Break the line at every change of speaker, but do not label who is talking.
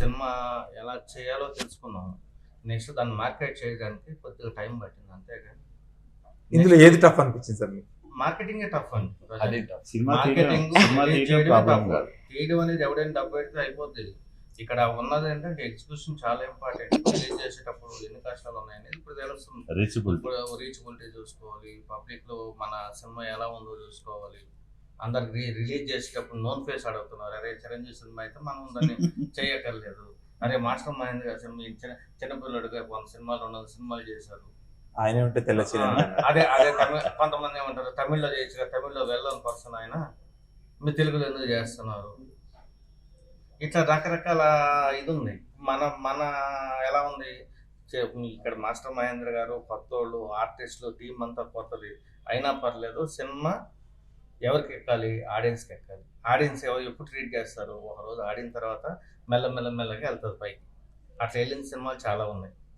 Cinema ఎలా చేయాలో తెలుసుకున్నాం. నెక్స్ట్ దాన్ని మార్కెట్ చేయడానికి కొద్దిగా టైం పట్టింది అంతేగాని
ఇందులో ఏది టఫ్ అనిపించింది సార్ మీకు?
మార్కెటింగే టఫ్ అండి.
అది సినిమా
మార్కెటింగ్
సినిమా తీయడం ప్రాబ్లం కాదు.
తీయడం అనేది ఎవడైనా డబ్బు పెడితే అయిపోద్ది. ఇక్కడ ఉన్నది ఏంటంటే ఎగ్జిక్యూషన్ చాలా ఇంపార్టెంట్. రిలీజ్ చేసేటప్పుడు ఎన్ని కష్టాలు ఉన్నాయనేది ఇప్పుడు తెలుస్తుంది. రీచబిలిటీ చూసుకోవాలి, పబ్లిక్ లో మన సినిమా ఎలా ఉందో చూసుకోవాలి. అందరికి రిలీజ్ చేసేటప్పుడు నోన్ ఫేస్ అడుగుతున్నారు. అరే చిరంజీవి సినిమా అయితే మనం దాన్ని చేయక్కర్లేదు. అరే మాస్టర్ మహేంద్ర గారి సినిమా చిన్నపిల్లడుగా 100 సినిమాలు 200 సినిమాలు చేశారు.
ఆయనే ఉంటే తెల్ల
అదే అదే కొంతమంది ఏమంటారు తమిళ్లో చేయొచ్చు కదా, తమిళ్లో వెళ్ళని పర్సన్ ఆయన మీ తెలుగులో ఎందుకు చేస్తున్నారు. ఇట్లా రకరకాల ఇది ఉంది. మన మన ఎలా ఉంది ఇక్కడ మాస్టర్ మహేంద్ర గారు కొత్తోళ్ళు, ఆర్టిస్టులు, టీం అంతా కొత్తది అయినా పర్లేదు. సినిమా ఎవరికి ఎక్కాలి? ఆడియన్స్కి ఎక్కాలి. ఆడియన్స్ ఎప్పుడు ట్రీట్ చేస్తారు, ఒకరోజు ఆడిన తర్వాత మెల్లగా వెళ్తుంది పైకి. అట్లా వెళ్ళిన సినిమాలు చాలా ఉన్నాయి.